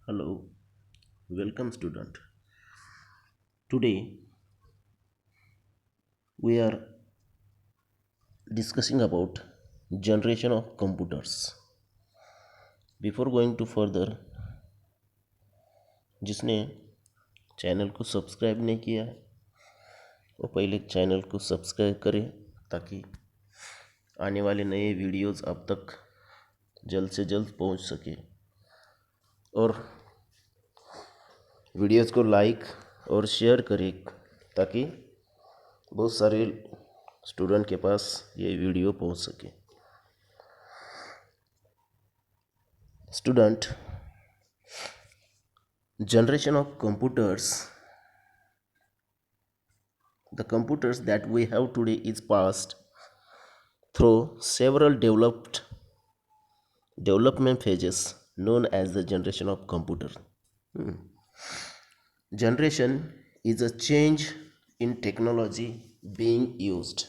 Hello, welcome student. Today we are discussing about generation of computers. Before going to further, जिसने channel को subscribe नहीं किया है वो पहले चैनल को सब्सक्राइब करें ताकि आने वाले नए वीडियोस आप तक जल्द से जल्द पहुंच सके और वीडियोस को लाइक और शेयर करें ताकि बहुत सारे स्टूडेंट के पास ये वीडियो पहुंच सके। Student, generation of computers, the computers that we have today is passed through several development phases known as the generation of computer. Generation is a change in technology being used.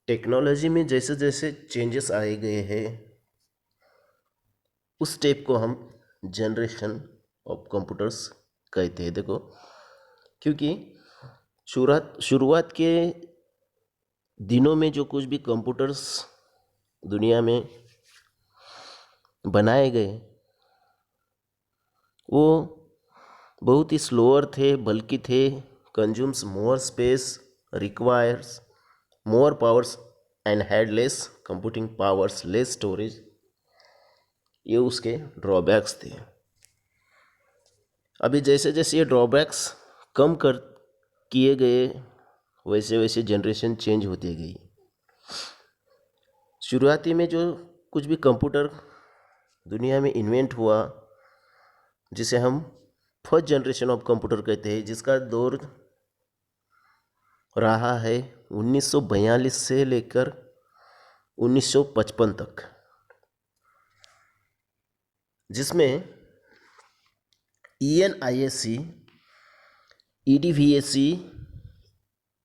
Technology में जैसे जैसे changes आए गए हैं उस step को हम generation of computers कहते हैं। देखो, क्योंकि शुरुआत के दिनों में जो कुछ भी कंप्यूटर्स दुनिया में बनाए गए वो बहुत ही स्लोअर थे, बल्कि थे, consumes more space, requires more powers and had less computing powers, less storage. ये उसके ड्रॉबैक्स थे। अभी जैसे जैसे ये ड्रॉबैक्स कम कर किए गए वैसे वैसे जनरेशन चेंज होती गई। शुरुआती में जो कुछ भी कंप्यूटर दुनिया में इन्वेंट हुआ जिसे हम फर्स्ट जनरेशन ऑफ कंप्यूटर कहते हैं, जिसका दौर रहा है 1942 से लेकर 1955 तक, जिसमें ENIAC, EDVAC,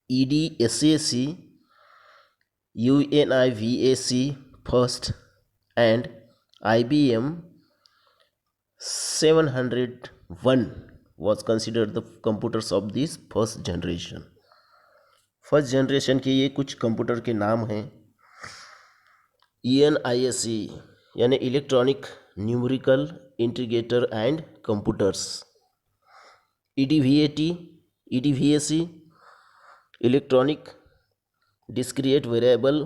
EDSAC, UNIVAC first and IBM 701 was considered the computers of this first generation. First generation के ये कुछ कंप्यूटर के नाम हैं। ENIAC यानी electronic numerical integrator and computers, EDVAC electronic discrete variable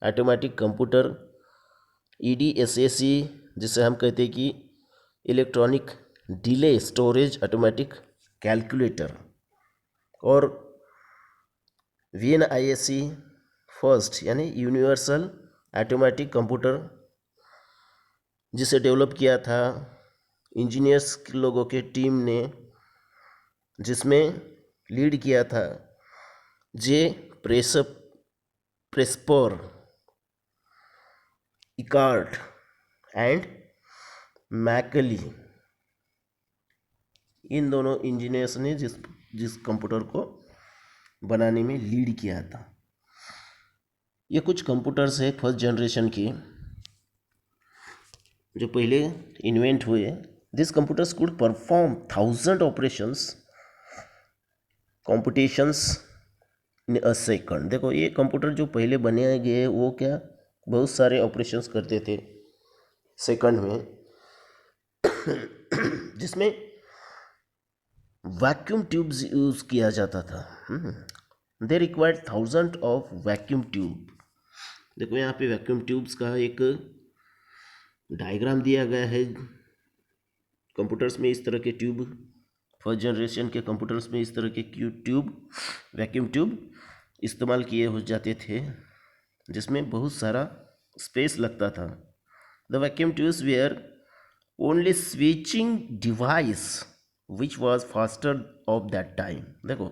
automatic computer, EDSAC जिसे हम कहते हैं कि electronic delay storage automatic calculator, और VNIAC फर्स्ट यानी यूनिवर्सल ऑटोमेटिक कंप्यूटर, जिसे डेवलप किया था इंजीनियर्स लोगों के टीम ने, जिसमें लीड किया था जे प्रेस्पर, इकार्ट एंड मैकली। इन दोनों इंजीनियर्स ने जिस कंप्यूटर को बनाने में लीड किया था। ये कुछ कंप्यूटर्स है फर्स्ट जनरेशन के जो पहले इन्वेंट हुए। This computers could perform 1000 operations competitions in a second. देखो, ये कंप्यूटर जो पहले बनाए गए वो क्या बहुत सारे ऑपरेशंस करते थे सेकंड में, जिसमें वैक्यूम ट्यूब्स यूज किया जाता था। They required 1000 of vacuum tube. देखो, यहाँ पे वैक्यूम ट्यूब्स का एक डायग्राम दिया गया है। कंप्यूटर्स में इस तरह के ट्यूब, फर्स्ट जनरेशन के कंप्यूटर्स में इस तरह के ट्यूब, वैक्यूम ट्यूब इस्तेमाल किए हो जाते थे, जिसमें बहुत सारा स्पेस लगता था। The vacuum tubes were only switching device which was faster of that time. देखो,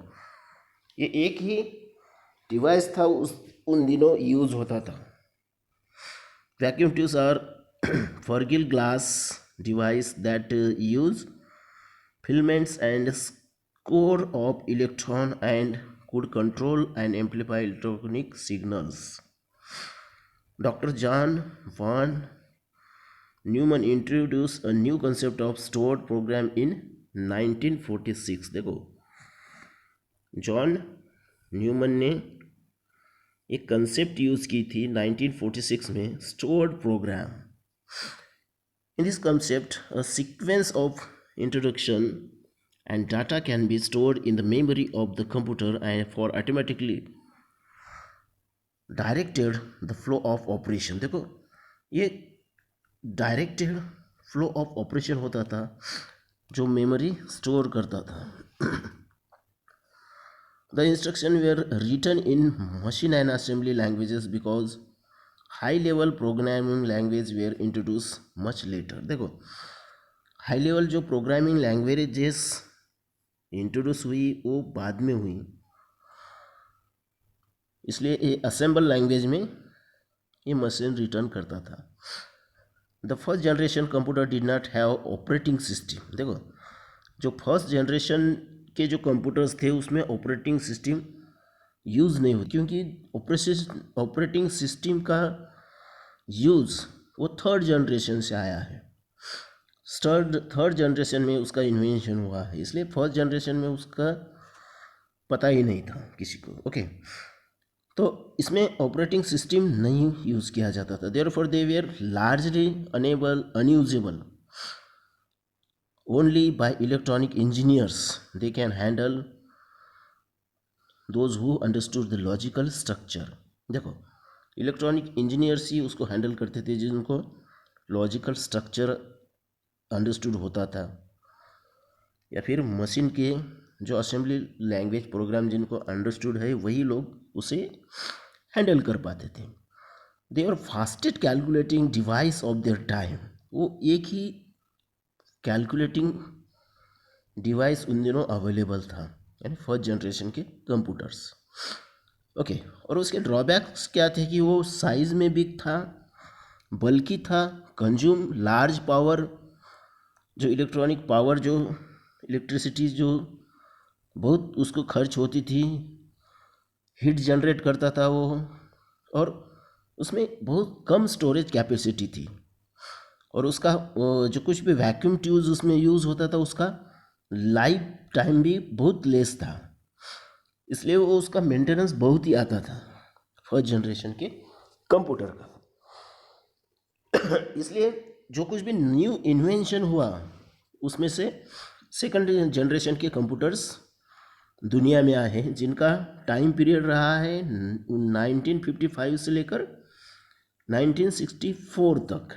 ये एक ही डिवाइस था उन दिनों यूज होता था। Vacuum tubes are Ferrigil glass device that use filaments and core of electron and could control and amplify electronic signals. Dr. John van Neumann introduce a new concept of stored program in 1946। देखो John Neumann ने एक concept use की थी 1946 में, stored program. In this concept a sequence of introduction and data can be stored in the memory of the computer and for automatically directed the flow of operation। देखो ये directed flow of operation होता था जो memory store करता था। The instruction were written in machine and assembly languages because high level programming language were introduce much later. देखो high level जो programming languages introduce हुई वो बाद में हुई, इसलिए ये असेंबल लैंग्वेज में ये मशीन रिटर्न करता था। The first generation computer did not have operating system. देखो जो फर्स्ट जनरेशन के जो कंप्यूटर्स थे उसमें ऑपरेटिंग सिस्टम यूज़ नहीं हुई, क्योंकि ऑपरेटिंग सिस्टम का यूज़ वो थर्ड जनरेशन से आया है। थर्ड जनरेशन में उसका इन्वेंशन हुआ है, इसलिए फर्स्ट जनरेशन में उसका पता ही नहीं था किसी को। ओके तो इसमें ऑपरेटिंग सिस्टम नहीं यूज़ किया जाता था। Therefore they were largely unusable only by electronic engineers. They can handle those who understood the logical structure. देखो इलेक्ट्रॉनिक इंजीनियर्स ही उसको हैंडल करते थे जिनको लॉजिकल स्ट्रक्चर अंडरस्टूड होता था, या फिर मशीन के जो असेंबली लैंग्वेज प्रोग्राम जिनको अंडरस्टूड है वही लोग उसे हैंडल कर पाते थे। They are fastest calculating device of their time. वो एक ही कैलकुलेटिंग डिवाइस उन दिनों अवेलेबल था, यानी फर्स्ट जनरेशन के कंप्यूटर्स। ओके और उसके ड्रॉबैक्स क्या थे कि वो साइज़ में बिग था, बल्कि था, कंज्यूम लार्ज पावर, जो इलेक्ट्रॉनिक पावर जो इलेक्ट्रिसिटी जो बहुत उसको खर्च होती थी, हीट जनरेट करता था वो, और उसमें बहुत कम स्टोरेज कैपेसिटी थी, और उसका जो कुछ भी वैक्यूम ट्यूब्स उसमें यूज़ होता था उसका लाइफ टाइम भी बहुत लेस था, इसलिए वो उसका मेंटेनेंस बहुत ही आता था फर्स्ट जनरेशन के कंप्यूटर का। इसलिए जो कुछ भी न्यू इन्वेंशन हुआ उसमें से सेकंड जनरेशन के कंप्यूटर्स दुनिया में आए हैं, जिनका टाइम पीरियड रहा है 1955 से लेकर 1964 तक,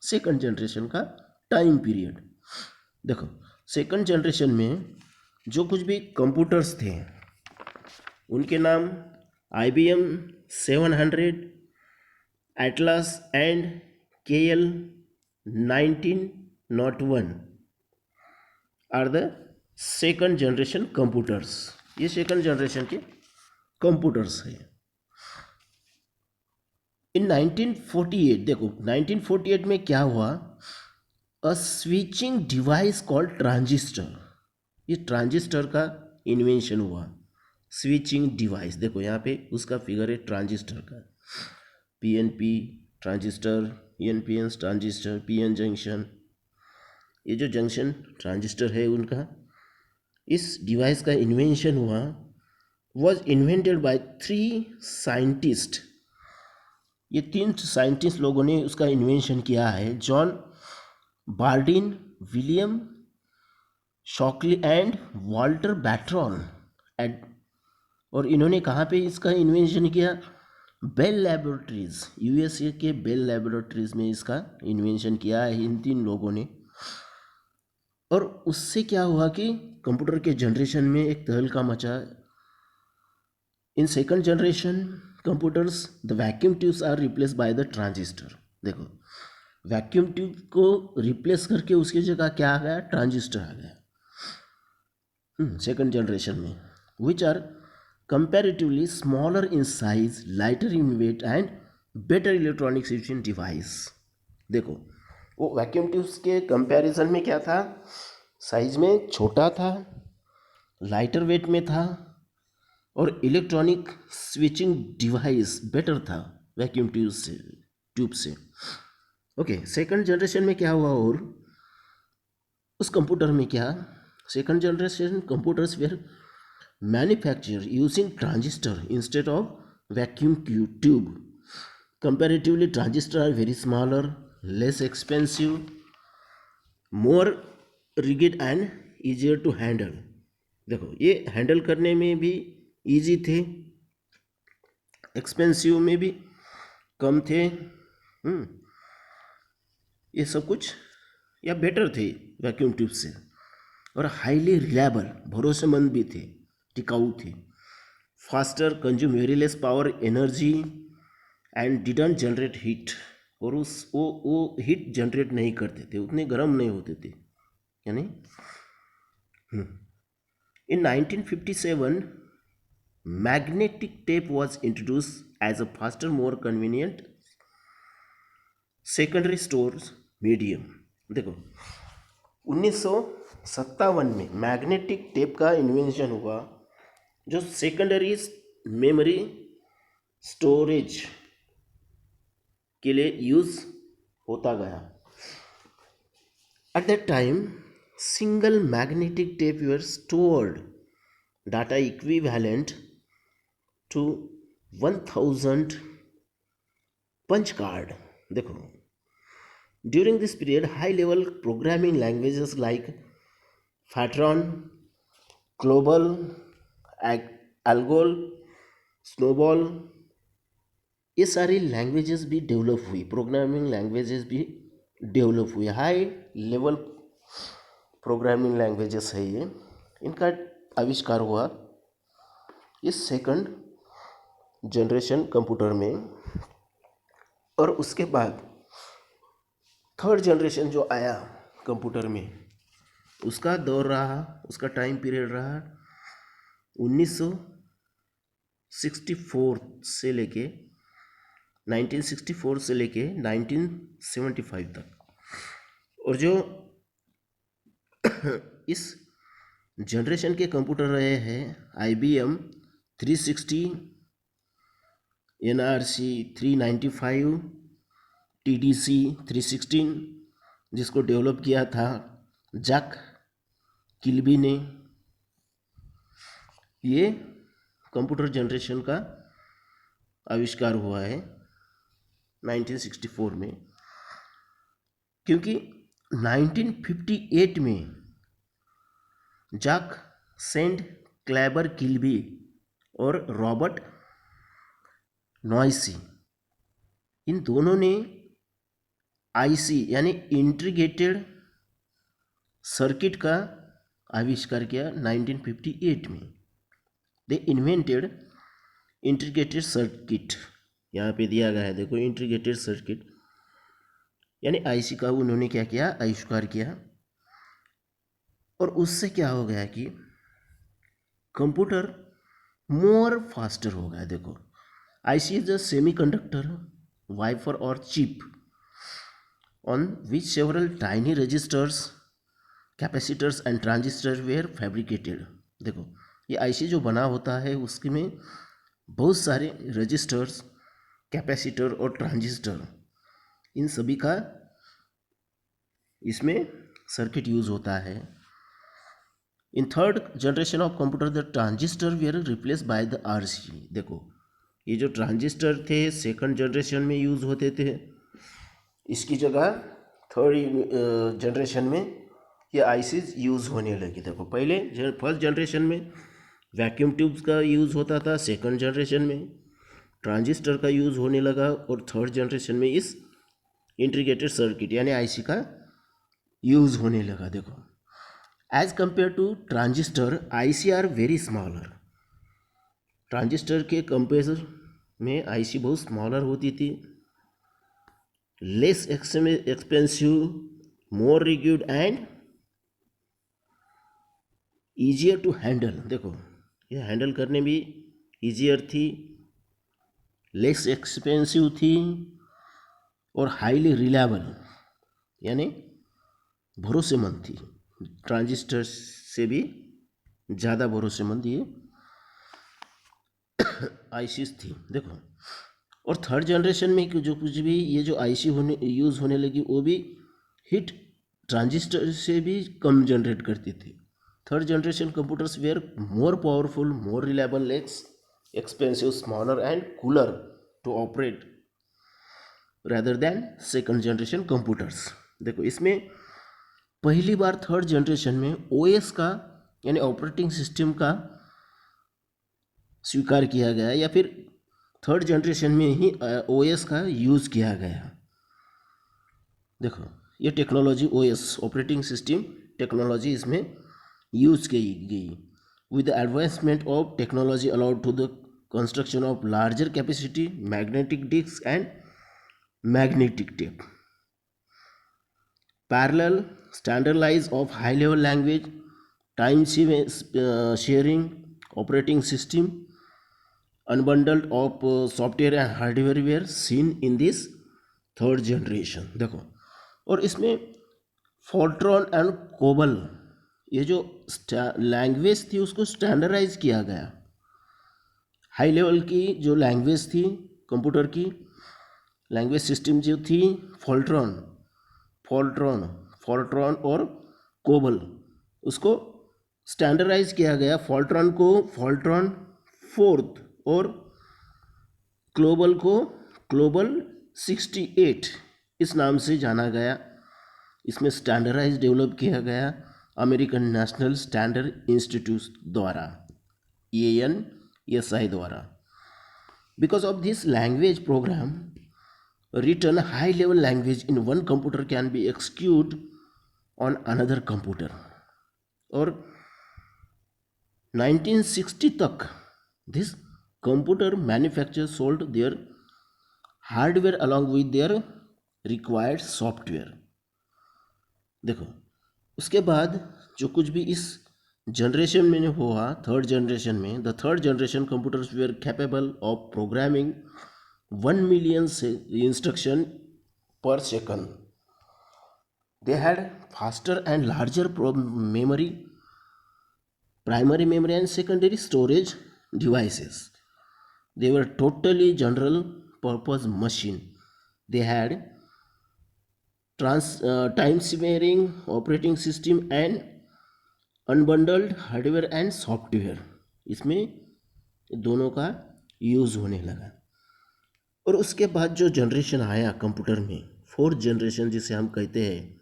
सेकंड जनरेशन का टाइम पीरियड। देखो सेकंड जनरेशन में जो कुछ भी कंप्यूटर्स थे उनके नाम IBM 700, Atlas and KL 1901 are the second generation computers. ये सेकंड जनरेशन के कंप्यूटर्स हैं। इन 1948 देखो 1948 में क्या हुआ, a switching device called transistor, ये ट्रांजिस्टर का इन्वेंशन हुआ। स्विचिंग डिवाइस देखो यहाँ पे उसका फिगर है ट्रांजिस्टर का, PNP transistor, NPN transistor, PN junction, ये जो जंक्शन ट्रांजिस्टर है उनका, इस डिवाइस का इन्वेंशन हुआ। Was invented by 3 scientist. ये 3 साइंटिस्ट लोगों ने उसका इन्वेंशन किया है, John Bardeen, William Shockley and Walter Brattain. और इन्होंने कहाँ पे इसका इन्वेंशन किया, बेल लैबोरेटरीज, USA के बेल लैबोरेटरीज में इसका इन्वेंशन किया है इन 3 लोगों ने। और उससे क्या हुआ कि कंप्यूटर के जनरेशन में एक तहलका मचा। In second generation computers the vacuum tubes are replace by the transistor. देखो वैक्यूम ट्यूब को रिप्लेस करके उसकी जगह क्या आ गया, ट्रांजिस्टर आ गया सेकंड जनरेशन में, which are comparatively smaller in size, lighter in weight and better electronic switching device. देखो वो वैक्यूम ट्यूब्स के कंपैरिजन में क्या था, साइज में छोटा था, लाइटर वेट में था, और इलेक्ट्रॉनिक स्विचिंग डिवाइस बेटर था वैक्यूम ट्यूब से। ओके, सेकंड जनरेशन में क्या हुआ और उस कंप्यूटर में क्या, second generation computers were manufacture using transistor instead of vacuum tube. Comparatively, transistors are very smaller, less expensive, more rigid and easier to handle. देखो ये हैंडल करने में भी इजी थे, एक्सपेंसिव में भी कम थे, ये सब कुछ या बेटर थे वैक्यूम ट्यूब से, और हाईली रिलायबल, भरोसेमंद भी थे, टिकाऊ थे, faster, consume very less power energy and didn't generate heat, और वो हीट जनरेट नहीं करते थे, उतने गर्म नहीं होते थे, यानी in 1957 magnetic tape was introduce as a faster more convenient secondary storage medium. देखो 1957 में मैग्नेटिक टेप का इन्वेंशन हुआ, जो सेकेंडरी मेमोरी स्टोरेज के लिए यूज होता गया. At that time single magnetic tape were stored data equivalent to 1000 punch card. देखो during this period high level programming languages like Fortran, COBOL, ALGOL, SNOBOL, ये सारी लैंग्वेजेस भी डेवलप हुई, programming languages भी डेवलप हुई, high level programming languages है ये, इनका आविष्कार हुआ इस सेकंड जनरेशन कंप्यूटर में. और उसके बाद थर्ड जनरेशन जो आया कंप्यूटर में, उसका दौर रहा, उसका टाइम पीरियड रहा 1964 से लेके 1964 से लेके 1975 तक. और जो इस जनरेशन के कंप्यूटर रहे हैं IBM 360, NRC 395, TDC 316, जिसको डेवलप किया था जैक किल्बी ने. ये कंप्यूटर जनरेशन का आविष्कार हुआ है 1964 में, क्योंकि 1958 में जैक सेंट क्लेबर किल्बी और रॉबर्ट नॉइसी, इन दोनों ने IC यानी इंटीग्रेटेड सर्किट का आविष्कार किया 1958 में. दे इन्वेंटेड इंटीग्रेटेड सर्किट, यहाँ पे दिया गया है देखो, इंटीग्रेटेड सर्किट यानी IC का उन्होंने क्या किया, आविष्कार किया. और उससे क्या हो गया कि कंप्यूटर मोर फास्टर हो गया. देखो IC is a semiconductor wafer और chip on which several tiny resistors, capacitors and transistor were fabricated. देखो ये IC जो बना होता है उसके में बहुत सारे रजिस्टर्स, कैपेसिटर और ट्रांजिस्टर, इन सभी का इसमें सर्किट यूज होता है. In third generation of computer the transistor were replace by the RC. देखो ये जो ट्रांजिस्टर थे सेकंड जनरेशन में यूज होते थे, इसकी जगह थर्ड जनरेशन में ये ICs यूज होने लगी. देखो पहले फर्स्ट जनरेशन में वैक्यूम ट्यूब्स का यूज़ होता था, सेकंड जनरेशन में ट्रांजिस्टर का यूज़ होने लगा, और थर्ड जनरेशन में इस इंटीग्रेटेड सर्किट यानी IC का यूज़ होने लगा. देखो as compare to transistor IC are very smaller. Transistor के कंपेयर में IC बहुत स्मॉलर होती थी, less expensive, more rugged and easier to handle. देखो ये हैंडल करने भी ईजियर थी, लेस एक्सपेंसिव थी, और हाईली रिलायबल यानी भरोसेमंद थी. ट्रांजिस्टर से भी ज़्यादा भरोसेमंद ये ICs थी. देखो और थर्ड जनरेशन में जो कुछ भी ये जो आईसी होने यूज़ होने लगी वो भी हिट ट्रांजिस्टर से भी कम जनरेट करती थी. Third generation computers were more powerful, more reliable, less expensive, smaller and cooler to operate rather than second generation computers. देखो इसमें पहली बार थर्ड जनरेशन में ओएस का यानी ऑपरेटिंग सिस्टम का स्वीकार किया गया या फिर थर्ड जनरेशन में ही ओएस का यूज़ किया गया. देखो ये technology OS operating system technology इसमें यूज़ की गई. With the advancement of technology allowed to the construction of larger capacity magnetic disk and magnetic tape, parallel standardize of high level language, time sharing operating system, unbundled of software and hardware were seen in this third generation. देखो और इसमें Fortran and cobble ये जो language थी उसको standardise किया गया. High level की जो लैंग्वेज थी कंप्यूटर की लैंग्वेज सिस्टम जो थी फोर्ट्रॉन और कोबल उसको स्टैंडर्डाइज किया गया. फोर्ट्रॉन को फोर्ट्रॉन फोर्थ और ग्लोबल को ग्लोबल 68 इस नाम से जाना गया. इसमें स्टैंडर्डाइज डेवलप किया गया अमेरिकन नेशनल स्टैंडर्ड इंस्टीट्यूट द्वारा ANSI द्वारा. Because of this language program written high level language in one computer can be executed on another computer. और 1960 तक this computer manufacturer sold their hardware along with their required software. देखो उसके बाद जो कुछ भी इस जनरेशन में हुआ थर्ड जनरेशन में, the third generation computers were capable of programming 1 million instruction per second. They had faster and larger memory, primary memory and secondary storage devices. They were totally general purpose machine. They had time sharing operating system and unbundled hardware and software. इसमें दोनों का use होने लगा. और उसके बाद जो generation आया कंप्यूटर में फोर्थ जनरेशन जिसे हम कहते हैं,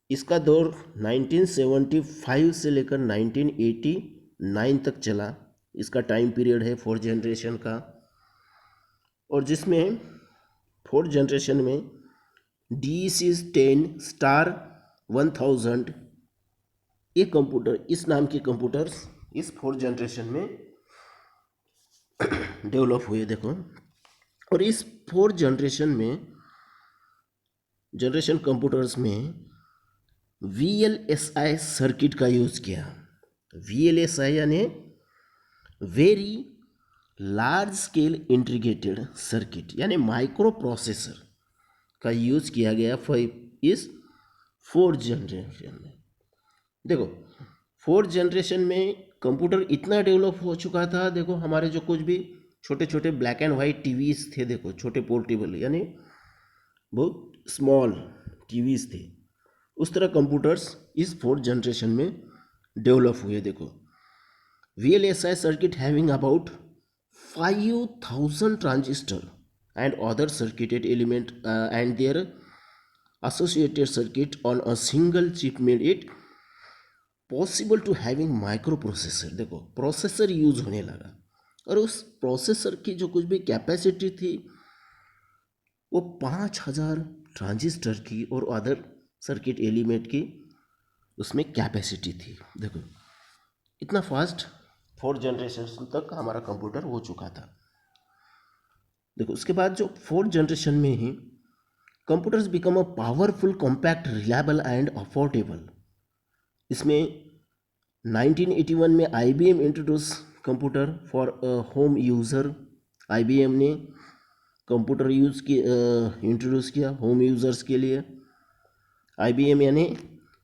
इसका दौर 1975 से लेकर 1989 तक चला. इसका टाइम पीरियड है फोर्थ जनरेशन का. और जिसमें फोर्थ जनरेशन में DEC-10 स्टार 1000 ये कंप्यूटर इस नाम के कंप्यूटर्स इस फोर्थ जनरेशन में डेवलप हुए. देखो और इस फोर्थ जनरेशन में जनरेशन कंप्यूटर्स में VLSI सर्किट का यूज़ किया. VLSI यानी very large scale integrated circuit यानी माइक्रो प्रोसेसर का यूज़ किया गया इस फोर्थ जनरेशन में. देखो फोर्थ जनरेशन में कंप्यूटर इतना डेवलप हो चुका था. देखो हमारे जो कुछ भी छोटे छोटे ब्लैक एंड वाइट टीवीज़ थे, देखो छोटे पोर्टेबल यानी बहुत स्मॉल टीवीज़ थे, उस तरह कंप्यूटर्स इस फोर्थ जनरेशन में डेवलप हुए. देखो VLSI circuit having about 5000 transistor and other circuited element and their associated circuit on a single chip made it possible to having microprocessor. देखो प्रोसेसर यूज़ होने लगा और उस प्रोसेसर की जो कुछ भी कैपेसिटी थी वो 5000 ट्रांजिस्टर की और अदर सर्किट एलिमेंट की उसमें कैपेसिटी थी. देखो इतना फास्ट फोर्थ जनरेशन तक हमारा कंप्यूटर हो चुका था. देखो उसके बाद जो फोर्थ जनरेशन में ही computers become a powerful, compact, reliable and affordable. इसमें 1981 में IBM introduce computer for home user. IBM ने कंप्यूटर इंट्रोड्यूस किया होम यूज़र्स के लिए. IBM यानी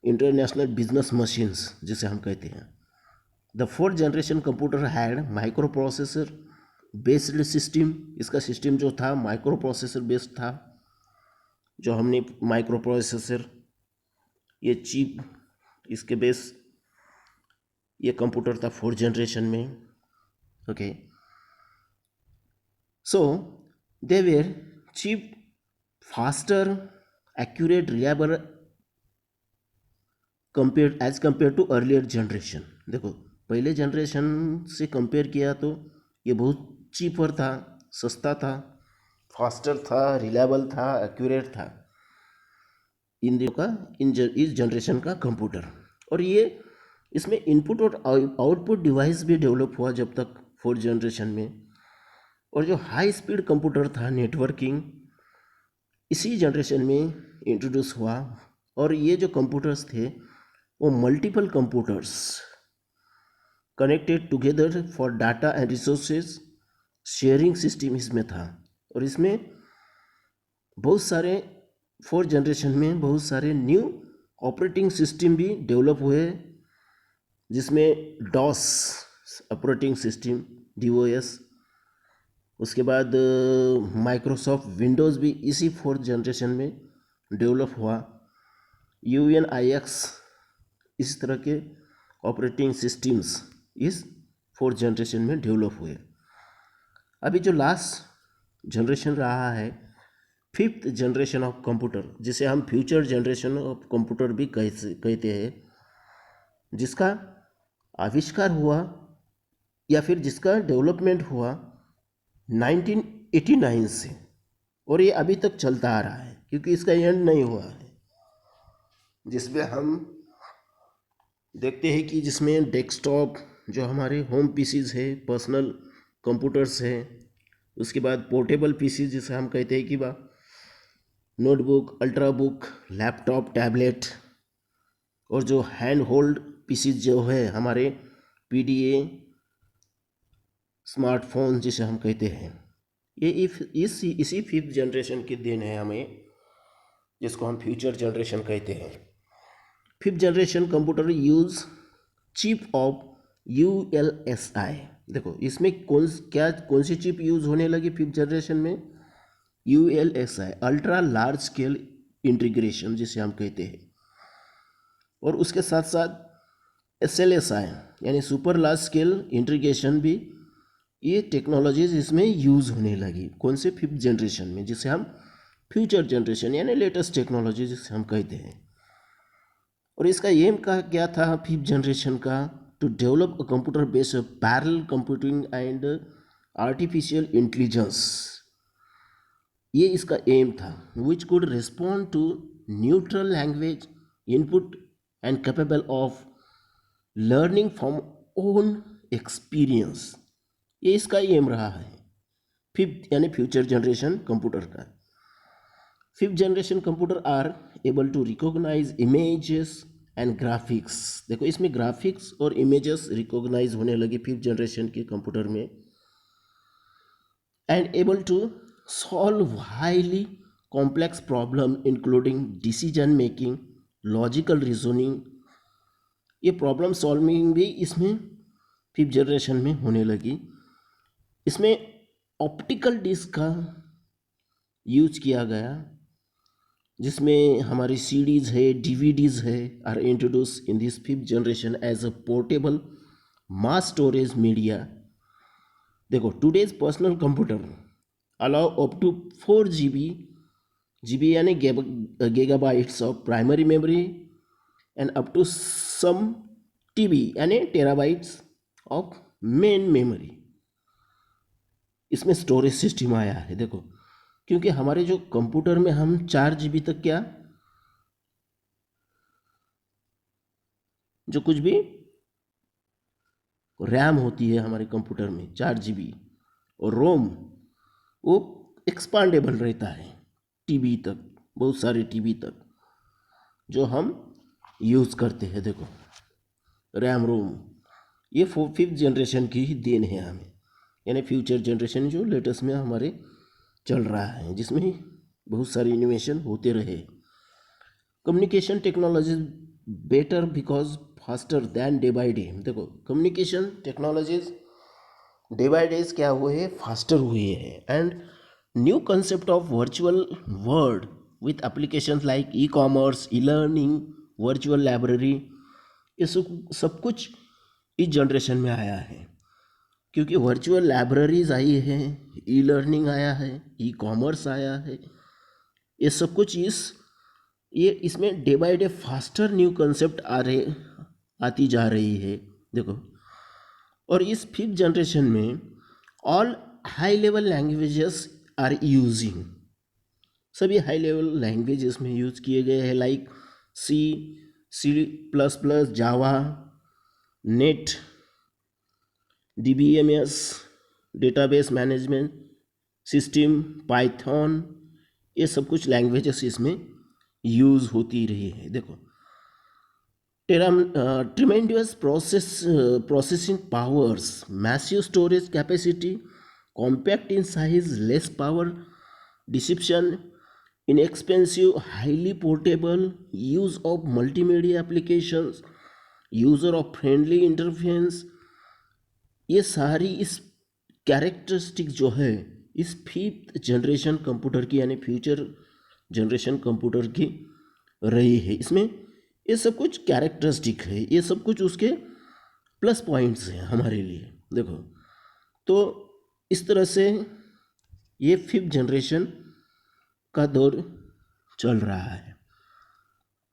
इंटरनेशनल बिजनेस मशीन्स जिसे हम कहते हैं. The fourth generation computer had micro processor based system, इसका सिस्टम जो था माइक्रो प्रोसेसर बेस्ड था, जो हमने माइक्रो प्रोसेसर ये चिप इसके बेस ये कंप्यूटर था 4th जनरेशन में. Okay, so they were cheap, faster, accurate, reliable compare as compare to earlier generation. देखो पहले जनरेशन से कंपेयर किया तो ये बहुत चीपर था, सस्ता था, फास्टर था, रिलायबल था, एक्यूरेट था इस जनरेशन का कंप्यूटर. और ये इसमें इनपुट और आउटपुट डिवाइस भी डेवलप हुआ जब तक 4th जनरेशन में. और जो हाई स्पीड कंप्यूटर था, नेटवर्किंग, इसी जनरेशन में इंट्रोड्यूस हुआ. और ये जो कंप्यूटर्स थे वो multiple computers connected together for data and resources sharing system इसमें था. और इसमें बहुत सारे 4th जनरेशन में बहुत सारे न्यू ऑपरेटिंग सिस्टम भी डेवलप हुए, जिसमें डॉस ऑपरेटिंग सिस्टम, DOS, उसके बाद माइक्रोसॉफ्ट विंडोज़ भी इसी 4th जनरेशन में डेवलप हुआ. UNIX, इस तरह के ऑपरेटिंग सिस्टम्स इस 4th जनरेशन में डेवलप हुए. अभी जो लास्ट जनरेशन रहा है 5th जनरेशन ऑफ कंप्यूटर, जिसे हम फ्यूचर जनरेशन ऑफ कंप्यूटर भी कहते हैं, जिसका आविष्कार हुआ या फिर जिसका डेवलपमेंट हुआ 1989 से, और ये अभी तक चलता आ रहा है क्योंकि इसका एंड नहीं हुआ है. जिसमें हम देखते हैं कि जिसमें डेस्कटॉप, जो हमारे होम पीसीज है, पर्सनल कंप्यूटर्स है, उसके बाद पोर्टेबल पीसीज जिसे हम कहते हैं कि notebook, ultra book, laptop, tablet, और जो हैंड होल्ड पीसीज जो है हमारे PDA, स्मार्टफोन जिसे हम कहते हैं, ये इसी 5th जनरेशन की देन है हमें, जिसको हम फ्यूचर जनरेशन कहते हैं. 5th generation computer use chip off ULSI. देखो इसमें कौन सी चिप यूज होने लगी 5th जनरेशन में? ULSI, ultra large scale integration जिसे हम कहते हैं. और उसके साथ साथ SLSI यानी सुपर लार्ज स्केल इंटीग्रेशन भी, ये टेक्नोलॉजीज इसमें यूज़ होने लगी. कौन से? 5th जनरेशन में, जिसे हम फ्यूचर जनरेशन यानी लेटेस्ट टेक्नोलॉजी जिसे हम कहते हैं. और इसका एम का क्या था 5th जनरेशन का? To develop a computer based parallel computing and artificial intelligence. ये इसका एम था, which could respond to neutral language input and capable of learning from own experience. ये इसका एम रहा है 5th यानी फ्यूचर जनरेशन कंप्यूटर का. 5th generation computer are able to recognize images and graphics. देखो इसमें ग्राफिक्स और इमेजेस रिकॉग्नाइज होने लगी 5th जनरेशन के कंप्यूटर में. And able to solve highly complex problem including decision making, logical reasoning. ये problem solving भी इसमें 5th जनरेशन में होने लगी. इसमें ऑप्टिकल डिस्क का यूज किया गया, जिसमें हमारी CDs है, DVDs है, are introduce in this 5th generation as a portable mass storage media. देखो today's personal computer allow up to 4 GB यानी gigabytes of primary memory and up to some TB यानी terabytes of main memory. इसमें storage system आया है. देखो क्योंकि हमारे जो कंप्यूटर में हम 4 GB तक क्या, जो कुछ भी रैम होती है हमारे कंप्यूटर में 4 GB, और रोम वो एक्सपांडेबल रहता है TB तक, बहुत सारे TB तक जो हम यूज़ करते हैं. देखो रैम रोम ये 5th जनरेशन की ही देन है हमें, यानी फ्यूचर जनरेशन जो लेटेस्ट में हमारे चल रहा है, जिसमें बहुत सारे इनोवेशन होते रहे. Communication technology better because faster than day by day. देखो communication technologies day by days क्या हुए हैं, फास्टर हुए हैं. And new concept of virtual world with applications like e commerce, e learning, virtual library, ये सब कुछ इस जनरेशन में आया है. क्योंकि वर्चुअल लाइब्रेरीज आई हैं, ई लर्निंग आया है, ई कॉमर्स आया है, ये सब कुछ ये इसमें day by day faster new concept आती जा रही है. देखो, और इस फिफ्थ जनरेशन में all high level languages are using, सभी हाई लेवल लैंग्वेजेस में यूज किए गए हैं, like C, C++, Java, net, DBMS, database management system, Python, ये सब कुछ लैंग्वेजेस इसमें यूज़ होती रही है. देखो, tremendous processing powers, massive storage capacity, compact in size, less power distribution, inexpensive, highly portable, use of multimedia applications, user of friendly interface, ये सारी इस कैरेक्टरिस्टिक जो है इस फिफ्थ जनरेशन कंप्यूटर की यानी फ्यूचर जनरेशन कंप्यूटर की रही है. इसमें ये सब कुछ कैरेक्टरिस्टिक है, ये सब कुछ उसके प्लस पॉइंट्स हैं हमारे लिए. देखो, तो इस तरह से ये फिफ्थ जनरेशन का दौर चल रहा है.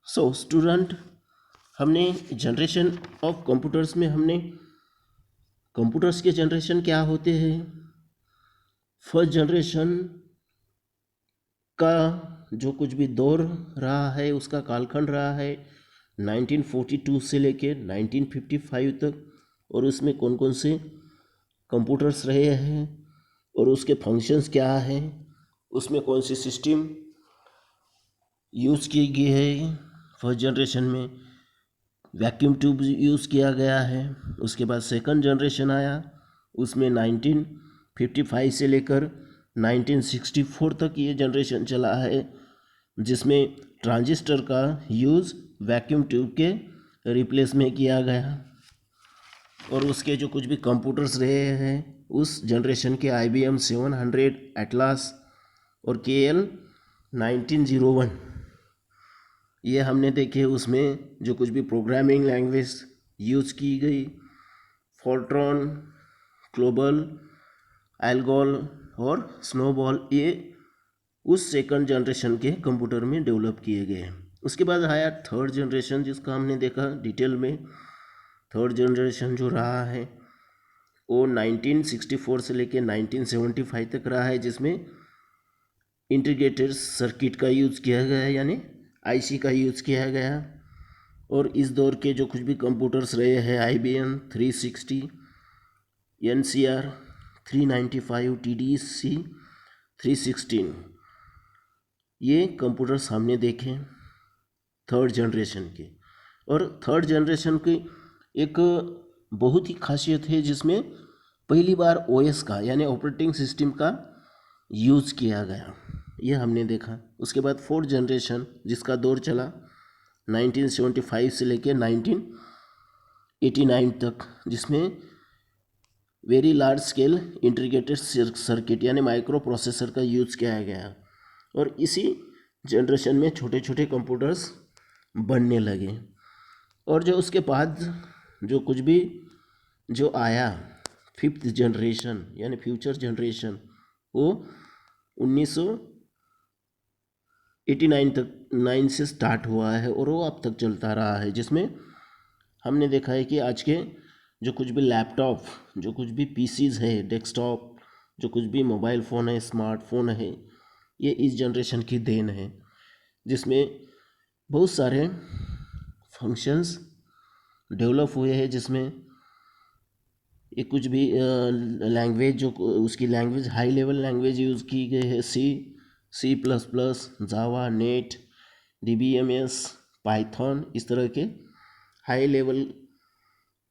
सो स्टूडेंट, हमने जनरेशन ऑफ कंप्यूटर्स में हमने कंप्यूटर्स के जनरेशन क्या होते हैं, फर्स्ट जनरेशन का जो कुछ भी दौर रहा है उसका कालखंड रहा है 1942 से लेके 1955 तक, और उसमें कौन कौन से कंप्यूटर्स रहे हैं और उसके फंक्शंस क्या हैं, उसमें कौन सी सिस्टम यूज़ की गई है. फर्स्ट जनरेशन में वैक्यूम ट्यूब यूज़ किया गया है. उसके बाद सेकंड जनरेशन आया, उसमें 1955 से लेकर 1964 तक ये जनरेशन चला है, जिसमें ट्रांजिस्टर का यूज़ वैक्यूम ट्यूब के रिप्लेस में किया गया. और उसके जो कुछ भी कंप्यूटर्स रहे हैं उस जनरेशन के IBM 700, एटलास और KL 1901 ये हमने देखे. उसमें जो कुछ भी प्रोग्रामिंग लैंग्वेज यूज़ की गई, फोर्ट्रॉन, ग्लोबल, एल्गोल और स्नोबॉल, ये उस सेकंड जनरेशन के कंप्यूटर में डेवलप किए गए. उसके बाद आया थर्ड जनरेशन, जिसका हमने देखा डिटेल में. थर्ड जनरेशन जो रहा है वो 1964 से लेके 1975 तक रहा है, जिसमें इंटीग्रेटेड सर्किट का यूज़ किया गया है यानी IC का यूज़ किया गया. और इस दौर के जो कुछ भी कंप्यूटर्स रहे हैं IBM 360, NCR 395, TDC 316, ये कंप्यूटर सामने देखें थर्ड जनरेशन के. और थर्ड जनरेशन की एक बहुत ही खासियत है जिसमें पहली बार OS का यानी ऑपरेटिंग सिस्टम का यूज़ किया गया, ये हमने देखा. उसके बाद फोर्थ जनरेशन जिसका दौर चला 1975 से लेकर 1989 तक, जिसमें very large scale integrated circuit यानी माइक्रो प्रोसेसर का यूज़ किया गया. और इसी जनरेशन में छोटे छोटे कंप्यूटर्स बनने लगे. और जो उसके बाद जो कुछ भी जो आया फिफ्थ जनरेशन यानी फ्यूचर जनरेशन, वो 1989 तक 9 से स्टार्ट हुआ है और वो अब तक चलता रहा है, जिसमें हमने देखा है कि आज के जो कुछ भी लैपटॉप, जो कुछ भी PCs है, डेस्कटॉप, जो कुछ भी मोबाइल फ़ोन है, स्मार्टफोन है, ये इस जनरेशन की देन है, जिसमें बहुत सारे फंक्शंस डेवलप हुए हैं, जिसमें ये कुछ भी लैंग्वेज जो उसकी language high level language use की गई है, C++, Java, net, DBMS, Python, इस तरह के हाई लेवल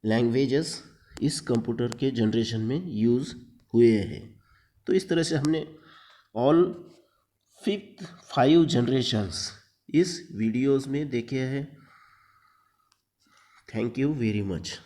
लैंग्वेजेस इस कंप्यूटर के जनरेशन में यूज़ हुए हैं. तो इस तरह से हमने ऑल 5 जनरेशन्स इस वीडियोस में देखे हैं. Thank you very much.